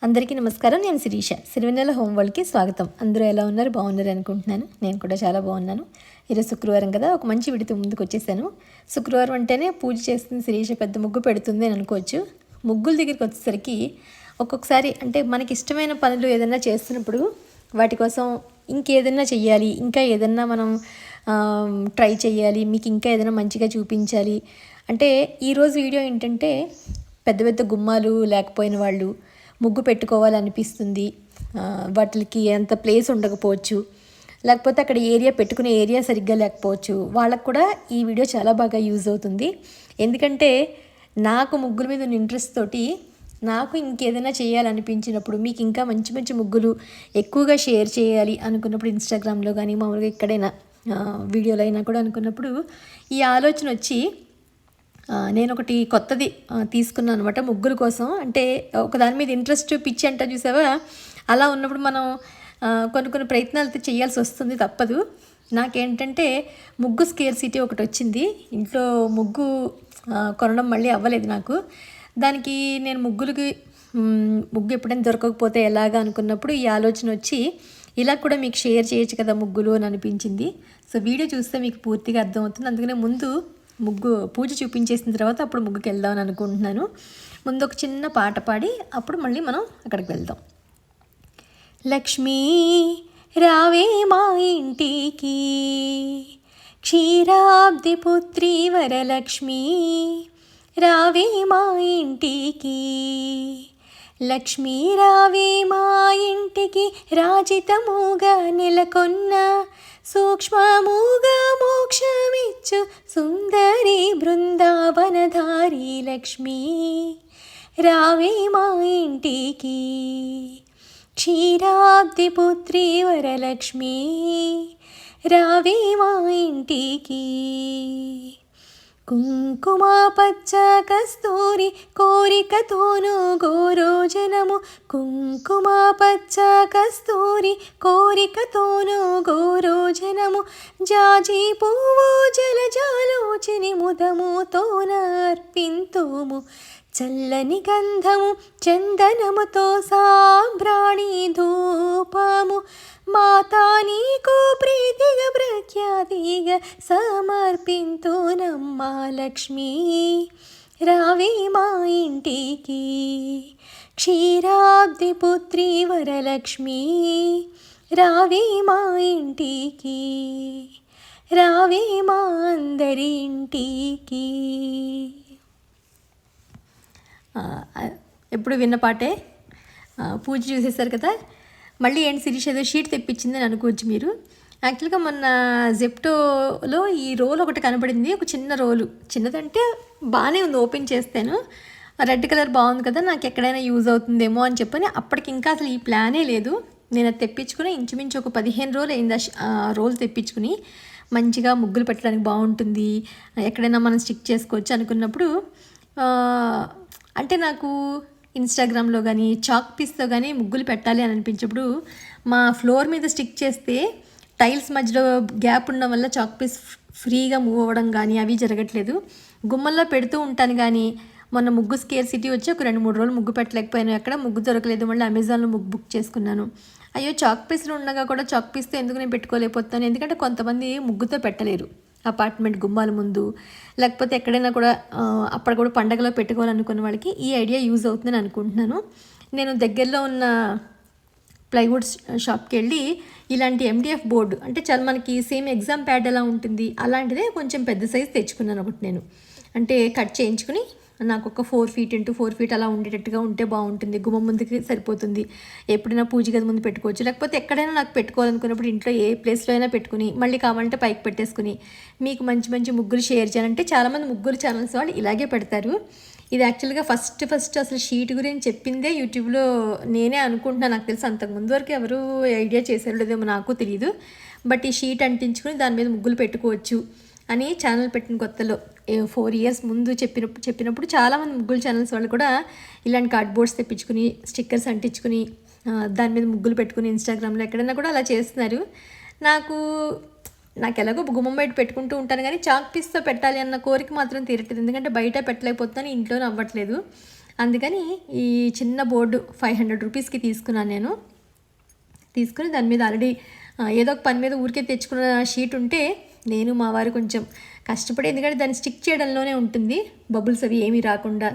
అందరికీ నమస్కారం. నేను శిరీష. సిరివెన్నెల హోమ్ వరల్డ్‌కి స్వాగతం. అందరూ ఎలా ఉన్నారు? బాగున్నారు అనుకుంటున్నాను. నేను కూడా చాలా బాగున్నాను. ఈరోజు శుక్రవారం కదా, ఒక మంచి వీడియోతో ముందుకు వచ్చేసాను. శుక్రవారం అంటేనే పూజ చేస్తుంది శిరీష, పెద్ద ముగ్గు పెడుతుంది అని అనుకోవచ్చు. ముగ్గుల దగ్గరికి వచ్చేసరికి ఒక్కొక్కసారి అంటే మనకి ఇష్టమైన పనులు ఏదైనా చేస్తున్నప్పుడు వాటి కోసం ఇంకేదైనా చెయ్యాలి, ఇంకా ఏదైనా మనం ట్రై చేయాలి, మీకు ఇంకా ఏదైనా మంచిగా చూపించాలి అంటే ఈరోజు వీడియో ఏంటంటే పెద్ద పెద్ద గుమ్మాలు లేకపోయిన వాళ్ళు ముగ్గు పెట్టుకోవాలనిపిస్తుంది. వాటికి అంత ప్లేస్ ఉండకపోవచ్చు, లేకపోతే అక్కడ ఏరియా పెట్టుకునే ఏరియా సరిగ్గా లేకపోవచ్చు. వాళ్ళకు కూడా ఈ వీడియో చాలా బాగా యూజ్ అవుతుంది. ఎందుకంటే నాకు ముగ్గుల మీద ఉన్న ఇంట్రెస్ట్ తోటి నాకు ఇంకేదైనా చేయాలనిపించినప్పుడు, మీకు ఇంకా మంచి మంచి ముగ్గులు ఎక్కువగా షేర్ చేయాలి అనుకున్నప్పుడు, ఇన్స్టాగ్రామ్లో కానీ మామూలుగా ఎక్కడైనా వీడియోలో అయినా కూడా అనుకున్నప్పుడు ఈ ఆలోచన వచ్చి నేను ఒకటి కొత్తది తీసుకున్నాను అనమాట ముగ్గుల కోసం. అంటే ఒక దాని మీద ఇంట్రెస్ట్ పిచ్చి అంట చూసావా, అలా ఉన్నప్పుడు మనం కొన్ని కొన్ని ప్రయత్నాలు అయితే చేయాల్సి వస్తుంది, తప్పదు. నాకేంటంటే ముగ్గు స్కేర్ సిటీ ఒకటి వచ్చింది ఇంట్లో. ముగ్గు కొనడం మళ్ళీ అవ్వలేదు నాకు. దానికి నేను ముగ్గు ఎప్పుడైనా దొరకకపోతే ఎలాగా అనుకున్నప్పుడు ఈ ఆలోచన వచ్చి ఇలా కూడా మీకు షేర్ చేయొచ్చు కదా ముగ్గులు అని అనిపించింది. సో వీడియో చూస్తే మీకు పూర్తిగా అర్థమవుతుంది. అందుకనే ముందు ముగ్గు పూజ చూపించేసిన తర్వాత అప్పుడు ముగ్గుకి వెళ్దామని అనుకుంటున్నాను. ముందు ఒక చిన్న పాట పాడి అప్పుడు మళ్ళీ మనం అక్కడికి వెళ్దాం. లక్ష్మీ రావే మా ఇంటికి, క్షీరాబ్ది పుత్రి వరలక్ష్మీ రావే మా ఇంటికి, లక్ష్మీ రావే మా ఇంటికి, రాజితముగా నెలకొన్న సూక్ష్మముగా మోక్షమిచ్చు సుందరి బృందావనధారి లక్ష్మీ రావే మా ఇంటికి, క్షీరాబ్ది పుత్రి వరలక్ష్మీ రావే మా ఇంటికి. కుంకుమ పచ్చ కస్తూరి కోరికతోను గోరోజనము, కుంకుమ పచ్చ కస్తూరి కోరికతోను గోరోజనము, జాజి పువ్వు జలజాలోచని ముదముతోన అర్పింతుము, చల్లని గంధము చందనముతో సాంబ్రాణి ధూపము, మాతా నీకు ప్రీతిగా ప్రఖ్యాతిగా సమర్పింతునమ్మా లక్ష్మీ రావే మా ఇంటికి, క్షీరాబ్ది పుత్రి వరలక్ష్మీ రావే మా ఇంటికి, రావే మా అందరి ఇంటికి. ఎప్పుడు విన్న పాటే. పూజ చూసేసారు కదా. మళ్ళీ ఏంటి శిరీష ఏదో షీట్ తెప్పించిందని అనుకోవచ్చు మీరు. యాక్చువల్గా మొన్న జెప్టోలో ఈ రోల్ ఒకటి కనపడింది, ఒక చిన్న రోలు. చిన్నదంటే బాగానే ఉంది, ఓపెన్ చేస్తాను. రెడ్ కలర్ బాగుంది కదా, నాకు ఎక్కడైనా యూజ్ అవుతుందేమో అని చెప్పని అప్పటికి ఇంకా అసలు ఈ ప్లానే లేదు. నేను అది తెప్పించుకుని ఇంచుమించు ఒక 15 రోజులు అయింది ఆ రోల్ తెప్పించుకుని. మంచిగా ముగ్గులు పెట్టడానికి బాగుంటుంది, ఎక్కడైనా మనం స్టిక్ చేసుకోవచ్చు అనుకున్నప్పుడు అంటే నాకు ఇన్స్టాగ్రామ్లో కానీ చాక్ పీస్తో కానీ ముగ్గులు పెట్టాలి అని అనిపించినప్పుడు మా ఫ్లోర్ మీద స్టిక్ చేస్తే టైల్స్ మధ్యలో గ్యాప్ ఉండడం వల్ల చాక్ పీస్ ఫ్రీగా మూవ్ అవ్వడం కానీ అవి జరగట్లేదు. గుమ్మల్లో పెడుతూ ఉంటాను కానీ మొన్న ముగ్గు స్కేర్ సిటీ వచ్చి ఒక 2-3 రోజులు ముగ్గు పెట్టలేకపోయాను. ఎక్కడ ముగ్గు దొరకలేదు. మళ్ళీ అమెజాన్లో ముగ్గు బుక్ చేసుకున్నాను. అయ్యో చాక్ పీస్లో ఉండగా కూడా చాక్ పీస్తో ఎందుకు నేను పెట్టుకోలేకపోతున్నాను. ఎందుకంటే కొంతమంది ముగ్గుతో పెట్టలేరు, అపార్ట్మెంట్ గుమ్మాల ముందు లేకపోతే ఎక్కడైనా కూడా అప్పుడు కూడా పండగలో పెట్టుకోవాలనుకున్న వాళ్ళకి ఈ ఐడియా యూజ్ అవుతుందని అనుకుంటున్నాను. నేను దగ్గరలో ఉన్న ప్లైవుడ్ షాప్కి వెళ్ళి ఇలాంటి MDF బోర్డు అంటే చాలా మనకి సేమ్ ఎగ్జామ్ ప్యాడ్ ఎలా ఉంటుంది అలాంటిదే కొంచెం పెద్ద సైజు తెచ్చుకున్నాను ఒకటి. నేను అంటే కట్ చేయించుకుని నాకు ఒక 4 feet x 4 feet అలా ఉండేటట్టుగా ఉంటే బాగుంటుంది. గుమ్మం ముందుకి సరిపోతుంది. ఎప్పుడైనా పూజ గది ముందు పెట్టుకోవచ్చు, లేకపోతే ఎక్కడైనా నాకు పెట్టుకోవాలనుకున్నప్పుడు ఇంట్లో ఏ ప్లేస్లో అయినా పెట్టుకుని మళ్ళీ కావాలంటే పైకి పెట్టేసుకుని మీకు మంచి మంచి ముగ్గులు షేర్ చేయాలంటే చాలామంది ముగ్గురు ఛానల్స్ వాళ్ళు ఇలాగే పెడతారు. ఇది యాక్చువల్గా ఫస్ట్ అసలు షీట్ గురించి చెప్పిందే యూట్యూబ్లో నేనే అనుకుంటున్నాను. నాకు తెలిసి అంతకుముందు వరకు ఎవరు ఐడియా చేశారో లేదేమో నాకు తెలియదు. బట్ ఈ షీట్ అంటించుకుని దాని మీద ముగ్గులు పెట్టుకోవచ్చు అని ఛానల్ పెట్టిన కొత్తలో 4 years ముందు చెప్పినప్పుడు చాలామంది ముగ్గులు ఛానల్స్ వాళ్ళు కూడా ఇలాంటి కార్డ్బోర్డ్స్ తెప్పించుకుని స్టిక్కర్స్ అంటించుకుని దాని మీద ముగ్గులు పెట్టుకుని ఇన్స్టాగ్రామ్లో ఎక్కడైనా కూడా అలా చేస్తున్నారు. నాకు ఎలాగో గుమ్మం బయట పెట్టుకుంటూ ఉంటాను కానీ చాక్ పీస్తో పెట్టాలి అన్న కోరిక మాత్రం తీరట్లేదు. ఎందుకంటే బయట పెట్టలేకపోతున్నాను, ఇంట్లోనే అవ్వట్లేదు. అందుకని ఈ చిన్న బోర్డు 500 రూపీస్కి తీసుకున్నాను నేను. తీసుకుని దాని మీద ఆల్రెడీ ఏదో ఒక పని మీద ఊరికే తెచ్చుకున్న షీట్ ఉంటే నేను మా వారు కొంచెం కష్టపడి, ఎందుకంటే దాన్ని స్టిక్ చేయడంలోనే ఉంటుంది, బబుల్స్ అవి ఏమీ రాకుండా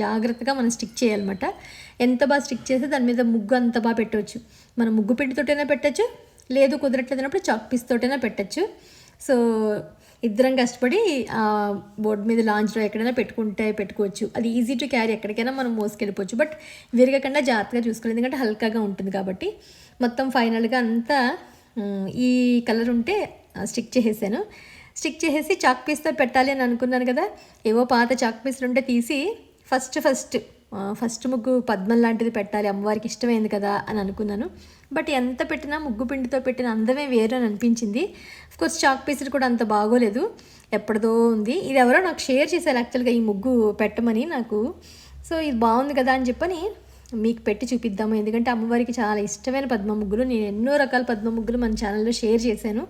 జాగ్రత్తగా మనం స్టిక్ చేయాలన్నమాట. ఎంత బాగా స్టిక్ చేస్తే దాని మీద ముగ్గు అంత బాగా పెట్టవచ్చు. మనం ముగ్గు పిండితోటైనా పెట్టచ్చు, లేదు కుదరట్లేదన్నప్పుడు చాక్ పీస్ తోటైనా పెట్టచ్చు. సో ఇద్దరం కష్టపడి ఆ బోర్డు మీద లాంచ్లో ఎక్కడైనా పెట్టుకోవచ్చు. అది ఈజీ టు క్యారీ, ఎక్కడికైనా మనం మోసుకెళ్ళిపోవచ్చు. బట్ విరగకుండా జాగ్రత్తగా చూసుకోవాలి, ఎందుకంటే హల్కాగా ఉంటుంది కాబట్టి. మొత్తం ఫైనల్గా అంతా ఈ కలర్ ఉంటే స్టిక్ చేసేసాను. స్టిక్ చేసేసి చాక్ పీస్తో పెట్టాలి అని అనుకున్నాను కదా, ఏవో పాత చాక్ పీస్లు ఉంటే తీసి ఫస్ట్ ముగ్గు పద్మం లాంటిది పెట్టాలి, అమ్మవారికి ఇష్టమైంది కదా అని అనుకున్నాను. బట్ ఎంత పెట్టినా ముగ్గు పిండితో పెట్టిన అందమే వేరు అని అనిపించింది. అఫ్కోర్స్ చాక్ పీసులు కూడా అంత బాగోలేదు, ఎప్పటిదో ఉంది. ఇది ఎవరో నాకు షేర్ చేశారు యాక్చువల్గా ఈ ముగ్గు పెట్టమని నాకు. సో ఇది బాగుంది కదా అని చెప్పని మీకు పెట్టి చూపిద్దాము, ఎందుకంటే అమ్మవారికి చాలా ఇష్టమైన పద్మ ముగ్గులు. నేను ఎన్నో రకాల పద్మ ముగ్గులు మన ఛానల్లో షేర్ చేశాను.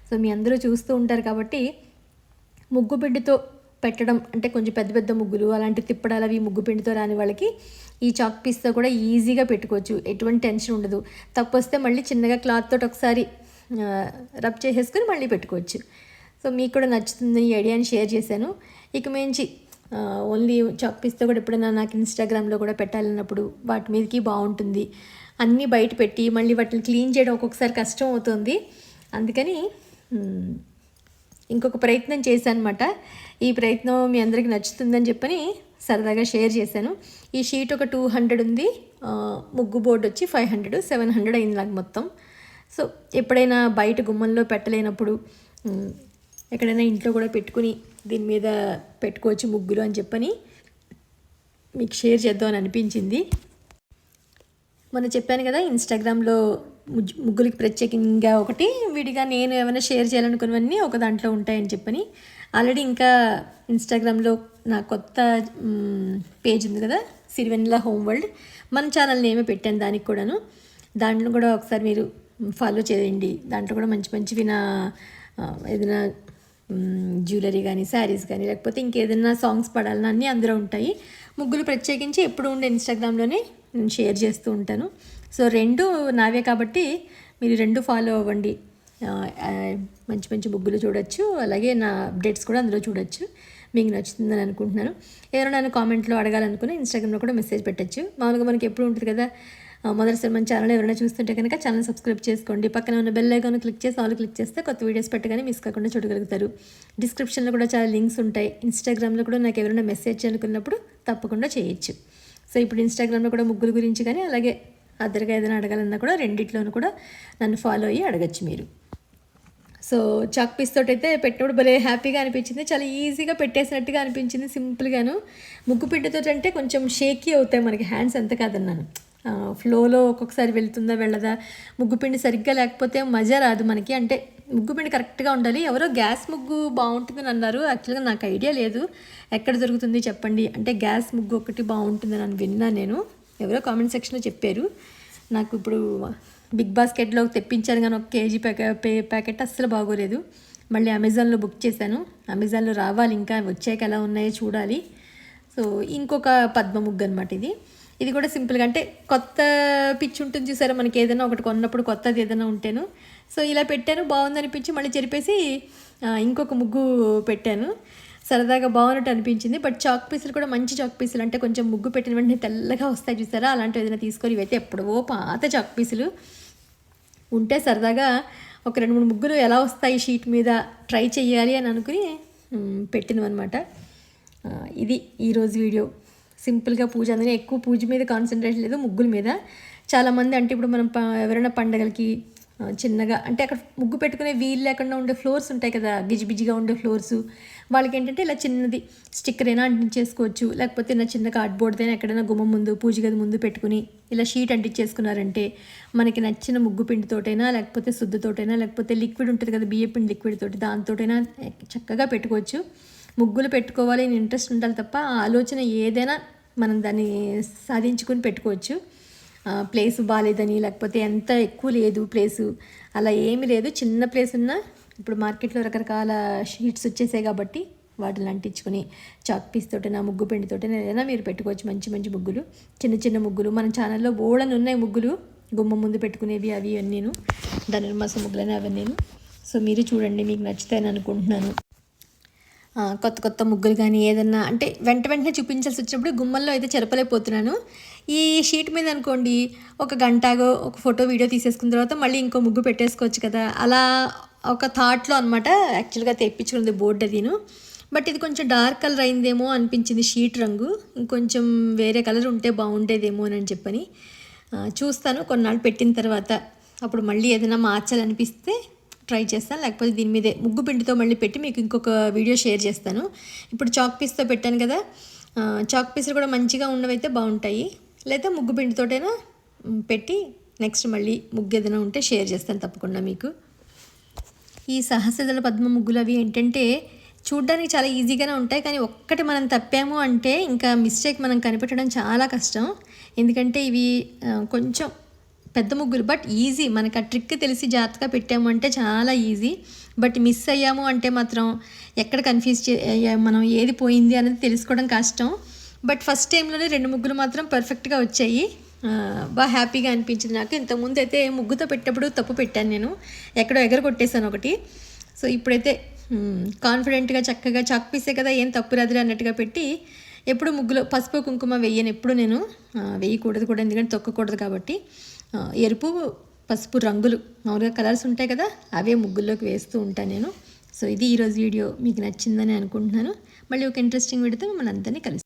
సో మీ అందరూ చూస్తూ ఉంటారు కాబట్టి ముగ్గు పిండితో పెట్టడం అంటే కొంచెం పెద్ద పెద్ద ముగ్గులు అలాంటి తిప్పడాలు అవి ముగ్గు పిండితో రాని వాళ్ళకి ఈ చాక్ పీస్తో కూడా ఈజీగా పెట్టుకోవచ్చు, ఎటువంటి టెన్షన్ ఉండదు. తప్పు వస్తే మళ్ళీ చిన్నగా క్లాత్ తోటి ఒకసారి రబ్ చేసేసుకుని మళ్ళీ పెట్టుకోవచ్చు. సో మీకు కూడా నచ్చుతుంది ఈ ఐడియాని షేర్ చేశాను. ఇక మించి ఓన్లీ చాక్ పీస్తో కూడా ఎప్పుడైనా నాకు ఇన్స్టాగ్రామ్లో కూడా పెట్టాలన్నప్పుడు వాటి మీదకి బాగుంటుంది. అన్నీ బయట పెట్టి మళ్ళీ వాటిని క్లీన్ చేయడం ఒక్కొక్కసారి కష్టం అవుతుంది. అందుకని ఇంకొక ప్రయత్నం చేశాను అనమాట. ఈ ప్రయత్నం మీ అందరికీ నచ్చుతుందని చెప్పని సరదాగా షేర్ చేశాను. ఈ షీట్ ఒక 200 ఉంది, ముగ్గు బోర్డు వచ్చి 500, 700 అయింది నాకు మొత్తం. సో ఎప్పుడైనా బయట గుమ్మంలో పెట్టలేనప్పుడు ఎక్కడైనా ఇంట్లో కూడా పెట్టుకుని దీని మీద పెట్టుకోవచ్చు ముగ్గులు అని చెప్పని మీకు షేర్ చేద్దామని అనిపించింది. మొన్న చెప్పాను కదా ఇన్స్టాగ్రామ్లో ముగ్గులకి ప్రత్యేకంగా ఒకటి, విడిగా నేను ఏమైనా షేర్ చేయాలనుకున్నవన్నీ ఒక దాంట్లో ఉంటాయని చెప్పని. ఆల్రెడీ ఇంకా ఇన్స్టాగ్రామ్లో నా కొత్త పేజ్ ఉంది కదా, సిరివెన్నెల హోమ్ వరల్డ్, మన ఛానల్ నేమే పెట్టాను దానికి కూడాను. దాంట్లో కూడా ఒకసారి మీరు ఫాలో చేయండి. దాంట్లో కూడా మంచి మంచివి నా ఏదైనా జ్యువెలరీ కానీ శారీస్ కానీ లేకపోతే ఇంకేదైనా సాంగ్స్ పాడాలన్నా అన్నీ అందులో ఉంటాయి. ముగ్గులు ప్రత్యేకించి ఎప్పుడు ఉండే ఇన్స్టాగ్రామ్లోనే నేను షేర్ చేస్తూ ఉంటాను. సో 2 నావే కాబట్టి మీరు 2 ఫాలో అవ్వండి. మంచి మంచి ముగ్గులు చూడొచ్చు, అలాగే నా అప్డేట్స్ కూడా అందులో చూడొచ్చు. మీకు నచ్చుతుందని అనుకుంటున్నాను. ఎవరైనా నన్ను కామెంట్లో అడగాలనుకుని ఇన్స్టాగ్రామ్లో కూడా మెసేజ్ పెట్టచ్చు. మామూలుగా మనకి ఎప్పుడు ఉంటుంది కదా, మొదటిసారి మన ఛానల్ ఎవరైనా చూస్తుంటే కనుక ఛానల్ సబ్స్క్రైబ్ చేసుకోండి. పక్కన ఉన్న బెల్ ఐకాన్ క్లిక్ చేసి ఆల్ క్లిక్ చేస్తే కొత్త వీడియోస్ పెట్టగానే మిస్ కాకుండా చూడగలుగుతారు. డిస్క్రిప్షన్లో కూడా చాలా లింక్స్ ఉంటాయి. ఇన్స్టాగ్రామ్లో కూడా నాకు ఎవరైనా మెసేజ్ చేయాలనుకున్నప్పుడు తప్పకుండా చేయొచ్చు. సో ఇప్పుడు ఇన్స్టాగ్రామ్లో కూడా ముగ్గుల గురించి కానీ అలాగే అదర్గా ఏదైనా అడగాలన్నా కూడా రెండిట్లోనూ కూడా నన్ను ఫాలో అయ్యి అడగచ్చు మీరు. సో చాక్ పీస్ తోటి అయితే పెట్టినప్పుడు భలే హ్యాపీగా అనిపించింది, చాలా ఈజీగా పెట్టేసినట్టుగా అనిపించింది, సింపుల్గాను. ముగ్గు పిండితో అంటే కొంచెం షేకీ అవుతాయి మనకి హ్యాండ్స్, అంత కాదన్నాను. ఫ్లోలో ఒక్కొక్కసారి వెళ్తుందా వెళ్ళదా, ముగ్గు పిండి సరిగ్గా లేకపోతే మజా రాదు మనకి. అంటే ముగ్గు పిండి కరెక్ట్గా ఉండాలి. ఎవరో గ్యాస్ ముగ్గు బాగుంటుందని అన్నారు, యాక్చువల్గా నాకు ఐడియా లేదు, ఎక్కడ దొరుకుతుంది చెప్పండి అంటే. గ్యాస్ ముగ్గు ఒకటి బాగుంటుందని అని విన్నాను నేను, ఎవరో కామెంట్ సెక్షన్లో చెప్పారు. నాకు ఇప్పుడు బిగ్ బాస్కెట్లో తెప్పించాను కానీ 1 కేజీ ప్యాకెట్ అస్సలు బాగోలేదు. మళ్ళీ అమెజాన్లో బుక్ చేశాను, అమెజాన్లో రావాలి, ఇంకా వచ్చాక ఎలా ఉన్నాయో చూడాలి. సో ఇంకొక పద్మ ముగ్గు అనమాట ఇది కూడా సింపుల్గా, అంటే కొత్త పిచ్ ఉంటుంది చూసారా మనకి, ఏదైనా ఒకటి కొన్నప్పుడు కొత్తది ఏదైనా ఉంటేను. సో ఇలా పెట్టాను, బాగుందనిపించి మళ్ళీ చెరిపేసి ఇంకొక ముగ్గు పెట్టాను. సరదాగా బాగున్నట్టు అనిపించింది. బట్ చాక్ పీసులు కూడా మంచి చాక్ పీసులు, అంటే కొంచెం ముగ్గు పెట్టిన వెంటనే తెల్లగా వస్తాయి చూసారా, అలాంటివి ఏదైనా తీసుకొని, ఇవైతే ఎప్పుడో పాత చాక్ పీసులు ఉంటే సరదాగా ఒక 2-3 ముగ్గులు ఎలా వస్తాయి షీట్ మీద ట్రై చేయాలి అని అనుకుని పెట్టినవన్నమాట. ఇది ఈరోజు వీడియో. సింపుల్గా పూజ, అందుకని ఎక్కువ పూజ మీద కాన్సన్ట్రేట్ లేదు, ముగ్గుల మీద. చాలామంది అంటే ఇప్పుడు మనం ఎవరైనా పండగలకి చిన్నగా అంటే అక్కడ ముగ్గు పెట్టుకునే వీలు లేకుండా ఉండే ఫ్లోర్స్ ఉంటాయి కదా, గిజిబిజిగా ఉండే ఫ్లోర్స్, వాళ్ళకి ఏంటంటే ఇలా చిన్నది స్టిక్కర్ అయినా అంటించేసుకోవచ్చు, లేకపోతే ఇలా చిన్న కార్డ్బోర్డ్ అయినా ఎక్కడైనా గుమ్మం ముందు పూజ గది ముందు పెట్టుకుని ఇలా షీట్ అంటించేసుకున్నారంటే మనకి నచ్చిన ముగ్గు పిండితోటైనా లేకపోతే శుద్ధతోటైనా లేకపోతే లిక్విడ్ ఉంటుంది కదా బియ్య పిండి లిక్విడ్ తోటి, దాంతోటైనా చక్కగా పెట్టుకోవచ్చు. ముగ్గులు పెట్టుకోవాలి అని ఇంట్రెస్ట్ ఉండాలి తప్ప ఆ ఆలోచన ఏదైనా మనం దాన్ని సాధించుకొని పెట్టుకోవచ్చు. ప్లేసు బాగాలేదని లేకపోతే ఎంత ఎక్కువ లేదు ప్లేసు, అలా ఏమీ లేదు. చిన్న ప్లేస్ ఉన్నా ఇప్పుడు మార్కెట్లో రకరకాల షీట్స్ వచ్చేసాయి కాబట్టి వాటిని అంటించుకొని చాక్ పీస్ తోటైనా ముగ్గు పిండితోటైనా ఏదైనా మీరు పెట్టుకోవచ్చు మంచి మంచి ముగ్గులు. చిన్న చిన్న ముగ్గులు మన ఛానల్లో బోల్డన్ని ఉన్నాయి ముగ్గులు, గుమ్మ ముందు పెట్టుకునేవి అవి అన్నీను, ధనుర్మాస ముగ్గులని అవన్నీను. సో మీరు చూడండి, మీకు నచ్చుతాయని అనుకుంటున్నాను. కొత్త కొత్త ముగ్గులు కానీ ఏదన్నా అంటే వెంటనే చూపించాల్సి వచ్చినప్పుడు గుమ్మల్లో అయితే చెరపలేకపోతున్నాను. ఈ షీట్ మీద అనుకోండి ఒక గంటగో ఒక ఫోటో వీడియో తీసేసుకున్న తర్వాత మళ్ళీ ఇంకో ముగ్గు పెట్టేసుకోవచ్చు కదా, అలా ఒక థాట్లో అనమాట యాక్చువల్గా తెప్పించుకున్నది బోర్డు అదిను. బట్ ఇది కొంచెం డార్క్ కలర్ అయిందేమో అనిపించింది షీట్ రంగు, ఇంకొంచెం వేరే కలర్ ఉంటే బాగుండేదేమో అని చెప్పని చూస్తాను. కొన్నాళ్ళు పెట్టిన తర్వాత అప్పుడు మళ్ళీ ఏదైనా మార్చాలనిపిస్తే ట్రై చేస్తాను, లేకపోతే దీని మీదే ముగ్గు పిండితో మళ్ళీ పెట్టి మీకు ఇంకొక వీడియో షేర్ చేస్తాను. ఇప్పుడు చాక్ పీస్తో పెట్టాను కదా, చాక్ పీసులు కూడా మంచిగా ఉన్నవైతే బాగుంటాయి, లేదా ముగ్గు పిండితోటైనా పెట్టి నెక్స్ట్ మళ్ళీ ముగ్గు ఏదైనా ఉంటే షేర్ చేస్తాను తప్పకుండా మీకు. ఈ సహస్రదళ పద్మ ముగ్గులు అవి ఏంటంటే చూడ్డానికి చాలా ఈజీగానే ఉంటాయి, కానీ ఒక్కటి మనం తప్పాము అంటే ఇంకా మిస్టేక్ మనం కనిపెట్టడం చాలా కష్టం. ఎందుకంటే ఇవి కొంచెం పెద్ద ముగ్గులు, బట్ ఈజీ. మనకు ఆ ట్రిక్ తెలిసి జాగ్రత్తగా పెట్టాము అంటే చాలా ఈజీ. బట్ మిస్ అయ్యాము అంటే మాత్రం ఎక్కడ కన్ఫ్యూజ్ మనం ఏది పోయింది అనేది తెలుసుకోవడం కష్టం. బట్ ఫస్ట్ టైంలోనే 2 ముగ్గులు మాత్రం పర్ఫెక్ట్గా వచ్చాయి, బాగా హ్యాపీగా అనిపించింది నాకు. ఇంతకుముందు అయితే ముగ్గుతో పెట్టేప్పుడు తప్పు పెట్టాను, నేను ఎక్కడో ఎగర కొట్టేశాను ఒకటి. సో ఇప్పుడైతే కాన్ఫిడెంట్గా చక్కగా చాక్ పీసే కదా ఏం తప్పు రాదులే అన్నట్టుగా పెట్టి, ఎప్పుడు ముగ్గులో పసుపు కుంకుమ వేయను, ఎప్పుడు నేను వేయకూడదు కూడా, ఎందుకంటే తొక్కకూడదు కాబట్టి. ఎరుపు పసుపు రంగులు మామూలుగా కలర్స్ ఉంటాయి కదా, అవే ముగ్గుల్లోకి వేస్తూ ఉంటాను నేను. సో ఇది ఈరోజు వీడియో మీకు నచ్చిందని అనుకుంటున్నాను. మళ్ళీ ఒక ఇంట్రెస్టింగ్ వీడియోతో మనందరినీ కలుస్తాను.